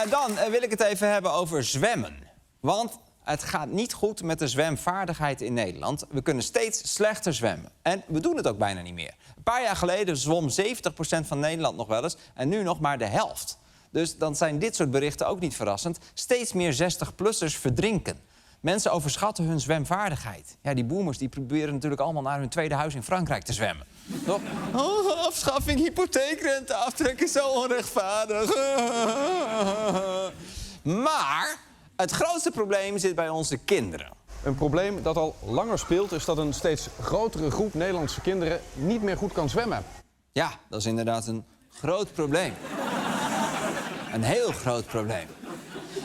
Dan wil ik het even hebben over zwemmen. Want het gaat niet goed met de zwemvaardigheid in Nederland. We kunnen steeds slechter zwemmen. En we doen het ook bijna niet meer. Een paar jaar geleden zwom 70% van Nederland nog wel eens. En nu nog maar de helft. Dus dan zijn dit soort berichten ook niet verrassend. Steeds meer 60-plussers verdrinken. Mensen overschatten hun zwemvaardigheid. Ja, die boomers die proberen natuurlijk allemaal naar hun tweede huis in Frankrijk te zwemmen. Toch? Oh, afschaffing hypotheekrenteaftrek is zo onrechtvaardig. Maar het grootste probleem zit bij onze kinderen. Een probleem dat al langer speelt is dat een steeds grotere groep Nederlandse kinderen niet meer goed kan zwemmen. Ja, dat is inderdaad een groot probleem. Een heel groot probleem.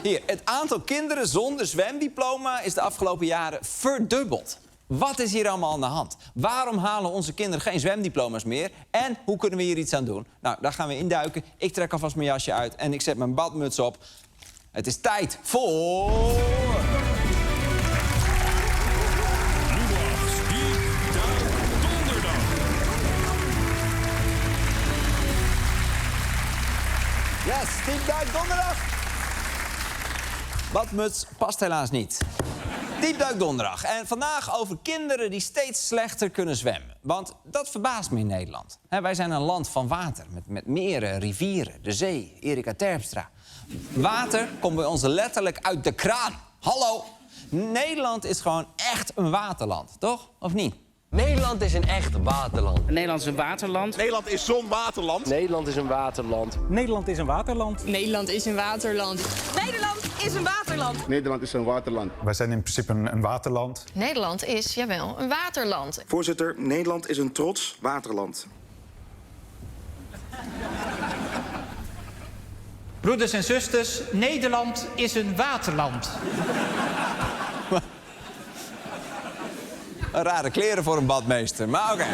Hier, het aantal kinderen zonder zwemdiploma is de afgelopen jaren verdubbeld. Wat is hier allemaal aan de hand? Waarom halen onze kinderen geen zwemdiploma's meer? En hoe kunnen we hier iets aan doen? Nou, daar gaan we induiken. Ik trek alvast mijn jasje uit en ik zet mijn badmuts op. Het is tijd voor... Yes, Diep Duik Donderdag. Badmuts past helaas niet. Diep Duik Donderdag. En vandaag over kinderen die steeds slechter kunnen zwemmen. Want dat verbaast me in Nederland. Wij zijn een land van water, met meren, rivieren, de zee, Erika Terpstra. Water komt bij ons letterlijk uit de kraan. Hallo! Nederland is gewoon echt een waterland, toch? Of niet? Nederland is een echt waterland. Nederland is een waterland. Nederland is zo'n waterland. Nederland is een waterland. Nederland is een waterland. Nederland is een waterland. Nederland is een waterland. Nederland is een waterland. Wij zijn in principe een waterland. Nederland is, jawel, een waterland. Voorzitter, Nederland is een trots waterland. Broeders en zusters, Nederland is een waterland. Rare kleren voor een badmeester, maar oké.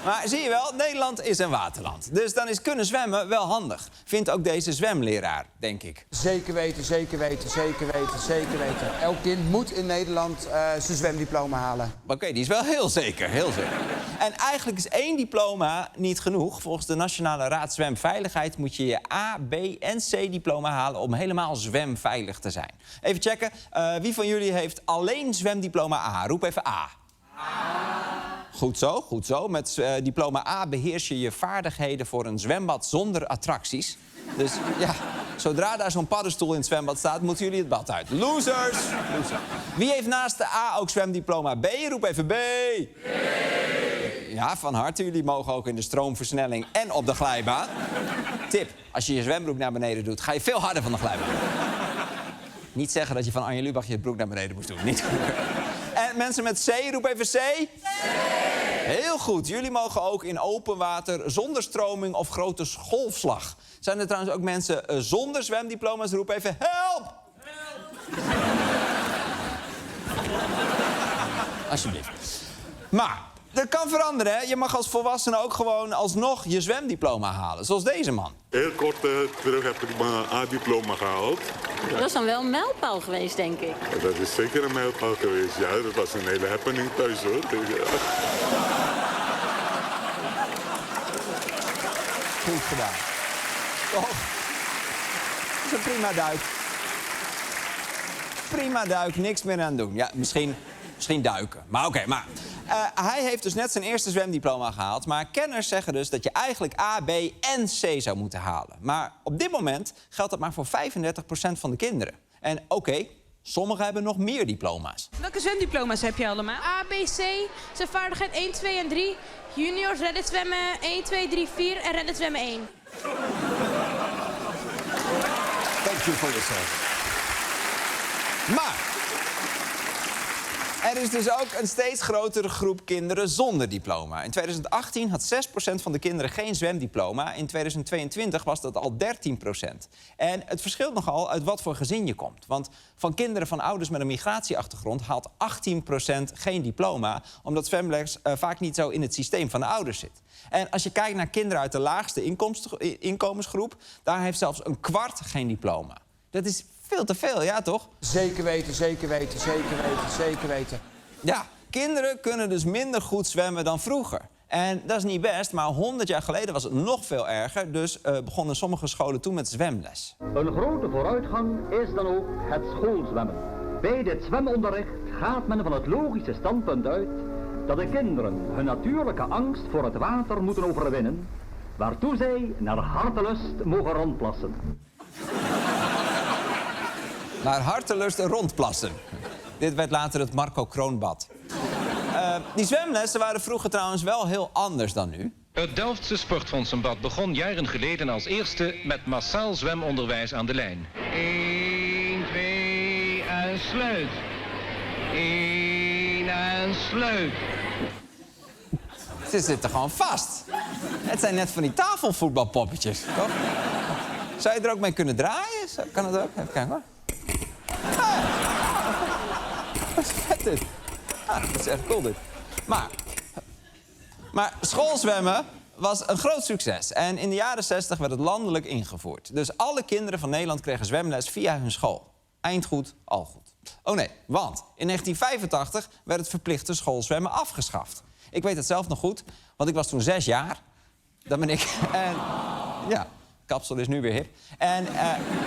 Maar zie je wel, Nederland is een waterland. Dus dan is kunnen zwemmen wel handig. Vindt ook deze zwemleraar, denk ik. Zeker weten, zeker weten, zeker weten, zeker weten. Elk kind moet in Nederland zijn zwemdiploma halen. Oké, die is wel heel zeker, heel zeker. En eigenlijk is 1 diploma niet genoeg. Volgens de Nationale Raad Zwemveiligheid moet je je A, B en C diploma halen om helemaal zwemveilig te zijn. Even checken, wie van jullie heeft alleen zwemdiploma A? Roep even A. Goed zo, goed zo. Met diploma A beheers je je vaardigheden voor een zwembad zonder attracties. Dus ja, zodra daar zo'n paddenstoel in het zwembad staat, moeten jullie het bad uit. Losers! Losers. Wie heeft naast de A ook zwemdiploma B? Roep even B. B. Ja, van harte. Jullie mogen ook in de stroomversnelling en op de glijbaan. Tip, als je je zwembroek naar beneden doet, ga je veel harder van de glijbaan. Niet zeggen dat je van Arjen Lubach je broek naar beneden moest doen. Niet goed. En mensen met C, roep even C. C. Heel goed. Jullie mogen ook in open water zonder stroming of grote golfslag. Zijn er trouwens ook mensen zonder zwemdiploma's? Roep even help. Help. Alsjeblieft. Maar dat kan veranderen, hè? Je mag als volwassene ook gewoon alsnog je zwemdiploma halen. Zoals deze man. Heel kort terug heb ik mijn A-diploma gehaald. Dat is dan wel een mijlpaal geweest, denk ik. Dat is zeker een mijlpaal geweest, ja. Dat was een hele happening thuis, hoor. Goed gedaan. Toch? Dat is een prima duik. Prima duik, niks meer aan doen. Ja, misschien duiken. Maar oké, maar... hij heeft dus net zijn eerste zwemdiploma gehaald. Maar kenners zeggen dus dat je eigenlijk A, B en C zou moeten halen. Maar op dit moment geldt dat maar voor 35% van de kinderen. En oké, sommigen hebben nog meer diploma's. Welke zwemdiploma's heb je allemaal? A, B, C, zwemvaardigheid 1, 2 en 3. Juniors, reddit zwemmen 1, 2, 3, 4 en reddit zwemmen 1. Thank you for your service. Maar... er is dus ook een steeds grotere groep kinderen zonder diploma. In 2018 had 6% van de kinderen geen zwemdiploma. In 2022 was dat al 13%. En het verschilt nogal uit wat voor gezin je komt. Want van kinderen van ouders met een migratieachtergrond haalt 18% geen diploma, omdat zwemles vaak niet zo in het systeem van de ouders zit. En als je kijkt naar kinderen uit de laagste inkomensgroep, daar heeft zelfs een kwart geen diploma. Dat is veel te veel, ja toch? Zeker weten, zeker weten, zeker weten, zeker weten. Ja, kinderen kunnen dus minder goed zwemmen dan vroeger. En dat is niet best, maar 100 jaar geleden was het nog veel erger. Dus begonnen sommige scholen toen met zwemles. Een grote vooruitgang is dan ook het schoolzwemmen. Bij dit zwemonderricht gaat men van het logische standpunt uit dat de kinderen hun natuurlijke angst voor het water moeten overwinnen, waartoe zij naar hartelust mogen rondplassen. Naar hartelust rondplassen. Dit werd later het Marco Kroonbad. Die zwemlessen waren vroeger trouwens wel heel anders dan nu. Het Delftse Sportfondsenbad begon jaren geleden als eerste met massaal zwemonderwijs aan de lijn. 1, 2 en sluit. 1 en sluit. Ze zitten gewoon vast. Het zijn net van die tafelvoetbalpoppetjes, toch? Zou je er ook mee kunnen draaien? Kan het ook? Even kijken hoor. Wat is vet dit. Dat is echt cool dit. Maar schoolzwemmen was een groot succes. En in de jaren 60 werd het landelijk ingevoerd. Dus alle kinderen van Nederland kregen zwemles via hun school. Eind goed, al goed. Oh nee, want in 1985 werd het verplichte schoolzwemmen afgeschaft. Ik weet het zelf nog goed, want ik was toen 6 jaar. Dat ben ik. En ja, kapsel is nu weer hip. En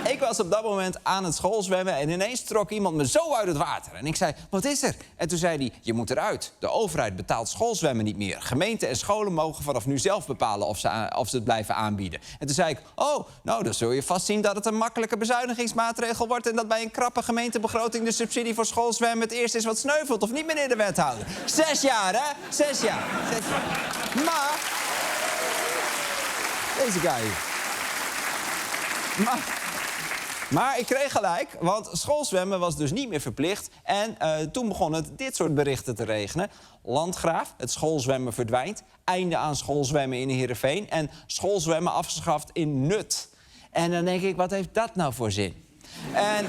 ik was op dat moment aan het schoolzwemmen en ineens trok iemand me zo uit het water. En ik zei, wat is er? En toen zei hij, je moet eruit. De overheid betaalt schoolzwemmen niet meer. Gemeenten en scholen mogen vanaf nu zelf bepalen of ze het blijven aanbieden. En toen zei ik, oh, nou, dan zul je vast zien dat het een makkelijke bezuinigingsmaatregel wordt en dat bij een krappe gemeentebegroting de subsidie voor schoolzwemmen het eerst is wat sneuvelt, of niet, meneer de wethouder? 6 jaar, hè? 6 jaar. 6 jaar. Maar deze guy. Maar ik kreeg gelijk, want schoolzwemmen was dus niet meer verplicht. En toen begon het dit soort berichten te regenen. Landgraaf, het schoolzwemmen verdwijnt. Einde aan schoolzwemmen in Heerenveen. En schoolzwemmen afgeschaft in Nut. En dan denk ik, wat heeft dat nou voor zin? En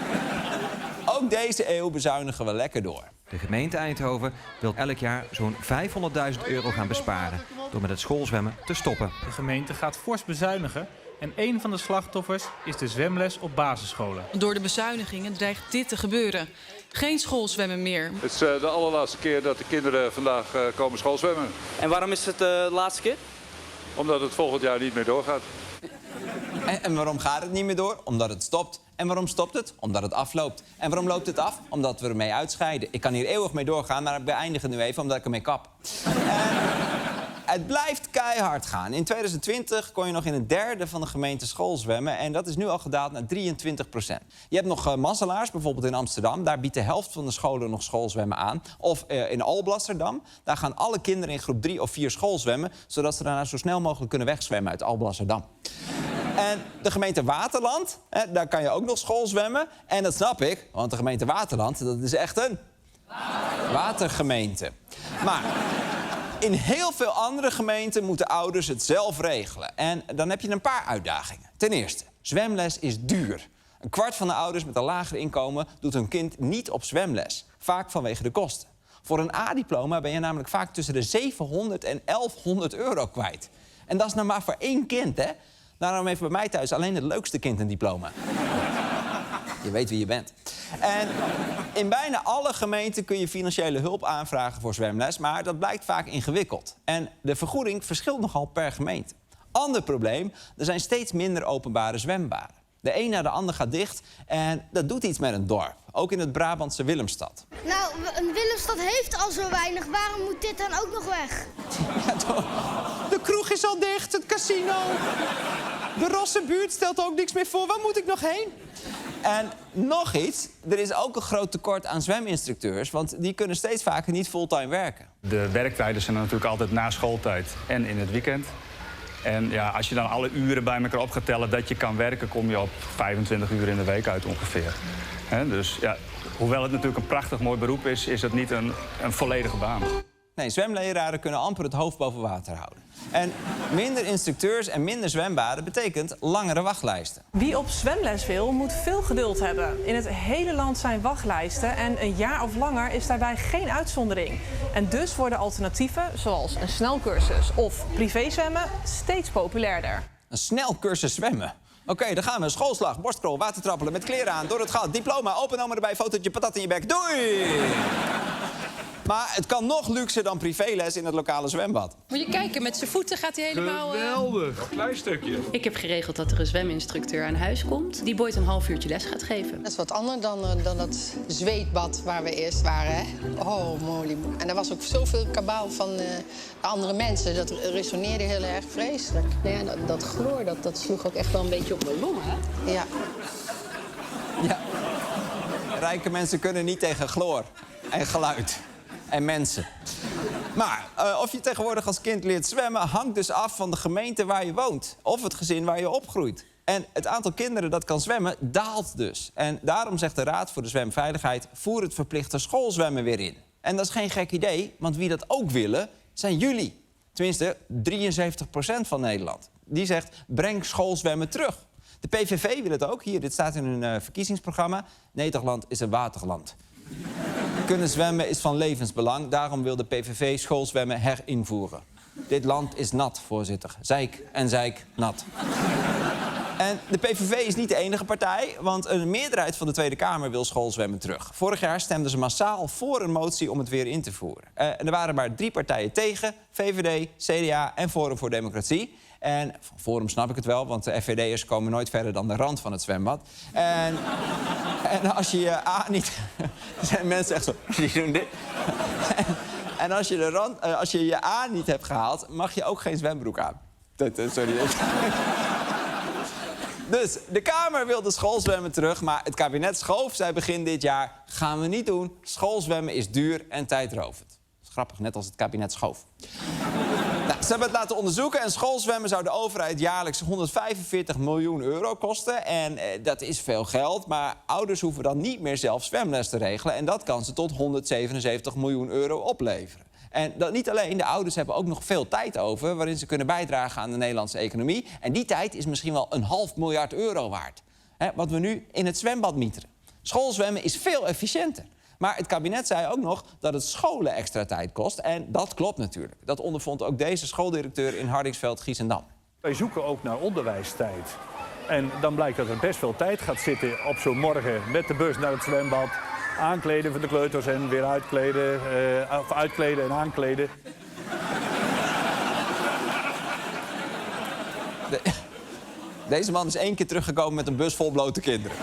ook deze eeuw bezuinigen we lekker door. De gemeente Eindhoven wil elk jaar zo'n €500.000 gaan besparen door met het schoolzwemmen te stoppen. De gemeente gaat fors bezuinigen. En een van de slachtoffers is de zwemles op basisscholen. Door de bezuinigingen dreigt dit te gebeuren. Geen schoolzwemmen meer. Het is de allerlaatste keer dat de kinderen vandaag komen schoolzwemmen. En waarom is het de laatste keer? Omdat het volgend jaar niet meer doorgaat. En waarom gaat het niet meer door? Omdat het stopt. En waarom stopt het? Omdat het afloopt. En waarom loopt het af? Omdat we ermee uitscheiden. Ik kan hier eeuwig mee doorgaan, maar ik beëindig het nu even omdat ik ermee kap. Het blijft keihard gaan. In 2020 kon je nog in een derde van de gemeente schoolzwemmen. En dat is nu al gedaald naar 23%. Je hebt nog mazzelaars, bijvoorbeeld in Amsterdam. Daar biedt de helft van de scholen nog schoolzwemmen aan. Of in Alblasserdam. Daar gaan alle kinderen in groep 3 of 4 schoolzwemmen, zodat ze daarna zo snel mogelijk kunnen wegzwemmen uit Alblasserdam. En de gemeente Waterland, daar kan je ook nog schoolzwemmen. En dat snap ik, want de gemeente Waterland, dat is echt een watergemeente. Maar in heel veel andere gemeenten moeten ouders het zelf regelen. En dan heb je een paar uitdagingen. Ten eerste, zwemles is duur. Een kwart van de ouders met een lager inkomen doet hun kind niet op zwemles. Vaak vanwege de kosten. Voor een A-diploma ben je namelijk vaak tussen de 700 en 1100 euro kwijt. En dat is nou maar voor 1 kind, hè? Daarom heeft bij mij thuis alleen het leukste kind een diploma. Je weet wie je bent. En in bijna alle gemeenten kun je financiële hulp aanvragen voor zwemles, maar dat blijkt vaak ingewikkeld. En de vergoeding verschilt nogal per gemeente. Ander probleem, er zijn steeds minder openbare zwembaden. De een na de ander gaat dicht en dat doet iets met een dorp. Ook in het Brabantse Willemstad. Nou, een Willemstad heeft al zo weinig. Waarom moet dit dan ook nog weg? Ja, toch. De kroeg is al dicht, het casino. De Rossenbuurt stelt ook niks meer voor. Waar moet ik nog heen? En nog iets, er is ook een groot tekort aan zweminstructeurs, want die kunnen steeds vaker niet fulltime werken. De werktijden zijn natuurlijk altijd na schooltijd en in het weekend. En ja, als je dan alle uren bij elkaar op gaat tellen dat je kan werken, kom je op 25 uur in de week uit ongeveer. Dus ja, hoewel het natuurlijk een prachtig mooi beroep is, is het niet een volledige baan. Nee, zwemleraren kunnen amper het hoofd boven water houden. En minder instructeurs en minder zwembaden betekent langere wachtlijsten. Wie op zwemles wil, moet veel geduld hebben. In het hele land zijn wachtlijsten en een jaar of langer is daarbij geen uitzondering. En dus worden alternatieven, zoals een snelcursus of privézwemmen, steeds populairder. Een snelcursus zwemmen? Oké, dan gaan we. Schoolslag, borstkrol, watertrappelen met kleren aan, door het gat, diploma, open oma erbij, fotootje, patat in je bek. Doei! Maar het kan nog luxer dan privéles in het lokale zwembad. Moet je kijken, met zijn voeten gaat hij helemaal... Geweldig. Een klein stukje. Ik heb geregeld dat er een zweminstructeur aan huis komt... die Boyd een half uurtje les gaat geven. Dat is wat anders dan dat zweetbad waar we eerst waren, hè? Oh, moly. En er was ook zoveel kabaal van de andere mensen. Dat resoneerde heel erg vreselijk. Nou ja, dat chloor, dat sloeg ook echt wel een beetje op mijn longen, hè? Ja. Ja. Rijke mensen kunnen niet tegen chloor en geluid en mensen. Maar of je tegenwoordig als kind leert zwemmen... hangt dus af van de gemeente waar je woont. Of het gezin waar je opgroeit. En het aantal kinderen dat kan zwemmen daalt dus. En daarom zegt de Raad voor de Zwemveiligheid... voer het verplichte schoolzwemmen weer in. En dat is geen gek idee, want wie dat ook willen, zijn jullie. Tenminste, 73% van Nederland. Die zegt, breng schoolzwemmen terug. De PVV wil het ook. Hier, dit staat in hun verkiezingsprogramma. Nederland is een waterland. Kunnen zwemmen is van levensbelang. Daarom wil de PVV schoolzwemmen herinvoeren. Dit land is nat, voorzitter. Zeik en zeik nat. En de PVV is niet de enige partij, want een meerderheid van de Tweede Kamer wil schoolzwemmen terug. Vorig jaar stemden ze massaal voor een motie om het weer in te voeren. En er waren maar 3 partijen tegen, VVD, CDA en Forum voor Democratie. En van Forum snap ik het wel, want de FVD'ers komen nooit verder dan de rand van het zwembad. En als je je A niet... Er zijn mensen echt zo... Die doen dit. En als je je A niet hebt gehaald, mag je ook geen zwembroek aan. Sorry. Dus de Kamer wil de schoolzwemmen terug, maar het kabinet schoof, zei begin dit jaar... gaan we niet doen, schoolzwemmen is duur en tijdrovend. Dat is grappig, net als het kabinet schoof. Nou, ze hebben het laten onderzoeken en schoolzwemmen zou de overheid jaarlijks 145 miljoen euro kosten. En dat is veel geld, maar ouders hoeven dan niet meer zelf zwemles te regelen. En dat kan ze tot 177 miljoen euro opleveren. En dat niet alleen, de ouders hebben ook nog veel tijd over... waarin ze kunnen bijdragen aan de Nederlandse economie. En die tijd is misschien wel €500 miljoen waard. Wat we nu in het zwembad mieteren. Schoolzwemmen is veel efficiënter. Maar het kabinet zei ook nog dat het scholen extra tijd kost. En dat klopt natuurlijk. Dat ondervond ook deze schooldirecteur in Hardingsveld, Giessendam. Wij zoeken ook naar onderwijstijd. En dan blijkt dat er best veel tijd gaat zitten op zo'n morgen... met de bus naar het zwembad, aankleden van de kleuters en weer uitkleden... of uitkleden en aankleden. Deze man is 1 keer teruggekomen met een bus vol blote kinderen.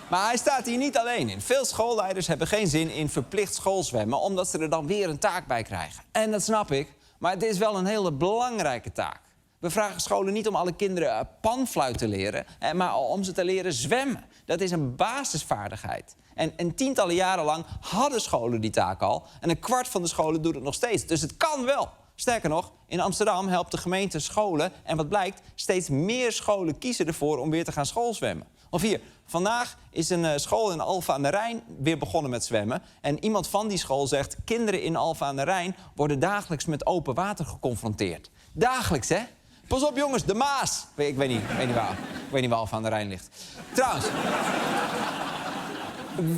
Maar hij staat hier niet alleen in. Veel schoolleiders hebben geen zin in verplicht schoolzwemmen... omdat ze er dan weer een taak bij krijgen. En dat snap ik, maar het is wel een hele belangrijke taak. We vragen scholen niet om alle kinderen panfluit te leren... maar om ze te leren zwemmen. Dat is een basisvaardigheid. En tientallen jaren lang hadden scholen die taak al... en 1/4 van de scholen doet het nog steeds. Dus het kan wel. Sterker nog, in Amsterdam helpt de gemeente scholen... en wat blijkt, steeds meer scholen kiezen ervoor om weer te gaan schoolzwemmen. Of hier, vandaag is een school in Alphen aan de Rijn weer begonnen met zwemmen. En iemand van die school zegt... kinderen in Alphen aan de Rijn worden dagelijks met open water geconfronteerd. Dagelijks, hè? Pas op, jongens, de Maas. Ik weet niet waar Alphen aan de Rijn ligt. Trouwens,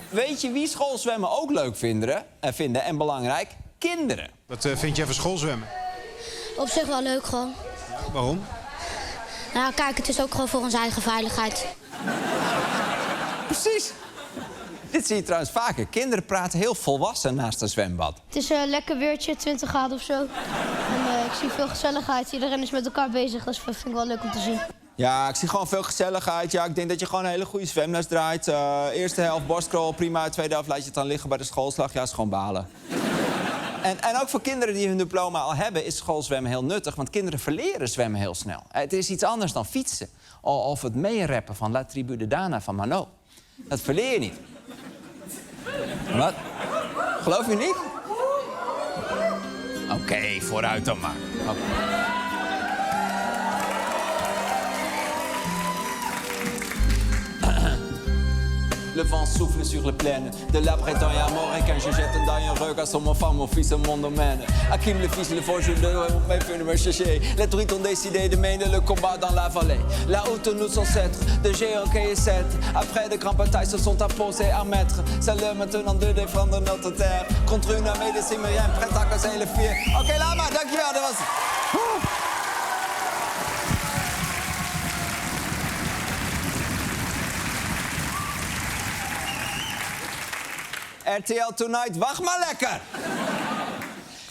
weet je wie schoolzwemmen ook leuk vinden en belangrijk? Kinderen. Wat vind jij van schoolzwemmen? Op zich wel leuk gewoon. Waarom? Nou, kijk, het is ook gewoon voor onze eigen veiligheid. Precies. Dit zie je trouwens vaker. Kinderen praten heel volwassen naast een zwembad. Het is een lekker weertje, 20 graden of zo. En ik zie veel gezelligheid. Iedereen is met elkaar bezig. Dat vind ik wel leuk om te zien. Ja, ik zie gewoon veel gezelligheid. Ja, ik denk dat je gewoon een hele goede zwemles draait. Eerste helft borstcrawl, prima. Tweede helft laat je het dan liggen bij de schoolslag. Ja, is gewoon balen. En ook voor kinderen die hun diploma al hebben... is schoolzwemmen heel nuttig, want kinderen verleren zwemmen heel snel. Het is iets anders dan fietsen. Of het meerappen van La Tribu de Dana van Manot. Dat verleer je niet. Wat? Geloof je niet? Oké, vooruit dan maar. Le vent souffle sur les plaines de la Bretagne à mort et quand je jette un dernier regard sur mon femme, mon fils et mon domaine. Hakim le fils, le forge de mes feux me chercher. Les druides ont décidé de mener le combat dans la vallée. Là où tous nos ancêtres, de géants et sept, après de grandes batailles se sont apposés à mettre. C'est l'heure maintenant de défendre notre terre contre une armée de Cimmériens prête à casser le fier. Oké, laat maar, dankjewel, dat was het. RTL Tonight, wacht maar lekker!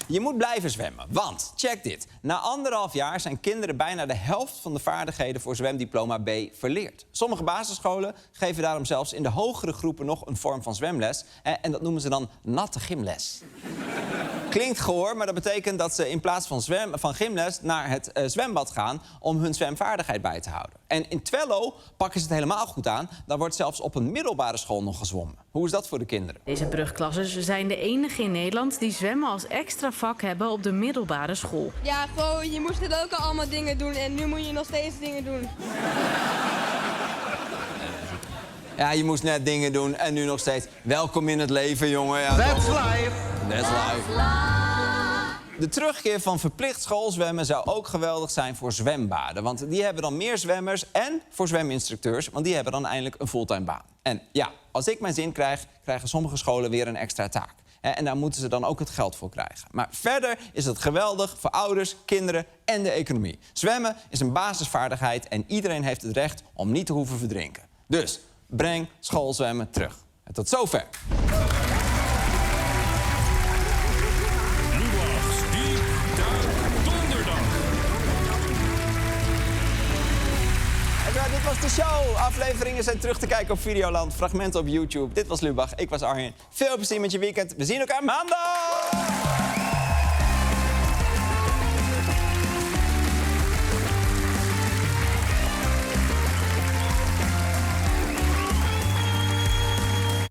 Je moet blijven zwemmen, want, check dit. Na 1,5 jaar zijn kinderen bijna de helft van de vaardigheden voor zwemdiploma B verleerd. Sommige basisscholen geven daarom zelfs in de hogere groepen nog een vorm van zwemles. En dat noemen ze dan natte gymles. Klinkt goor, maar dat betekent dat ze in plaats van gymles naar het zwembad gaan om hun zwemvaardigheid bij te houden. En in Twello pakken ze het helemaal goed aan. Daar wordt zelfs op een middelbare school nog gezwommen. Hoe is dat voor de kinderen? Deze brugklassen zijn de enige in Nederland die zwemmen als extra vak hebben op de middelbare school. Ja, gewoon, je moest het ook al allemaal dingen doen en nu moet je nog steeds dingen doen. Ja, je moest net dingen doen en nu nog steeds. Welkom in het leven, jongen. Ja, That's life. That's life. De terugkeer van verplicht schoolzwemmen zou ook geweldig zijn voor zwembaden. Want die hebben dan meer zwemmers en voor zweminstructeurs. Want die hebben dan eindelijk een fulltime baan. En ja, als ik mijn zin krijg, krijgen sommige scholen weer een extra taak. En daar moeten ze dan ook het geld voor krijgen. Maar verder is het geweldig voor ouders, kinderen en de economie. Zwemmen is een basisvaardigheid en iedereen heeft het recht om niet te hoeven verdrinken. Dus breng schoolzwemmen terug. En tot zover. Dit was de show. Afleveringen zijn terug te kijken op Videoland. Fragmenten op YouTube. Dit was Lubach, ik was Arjen. Veel plezier met je weekend. We zien elkaar maandag!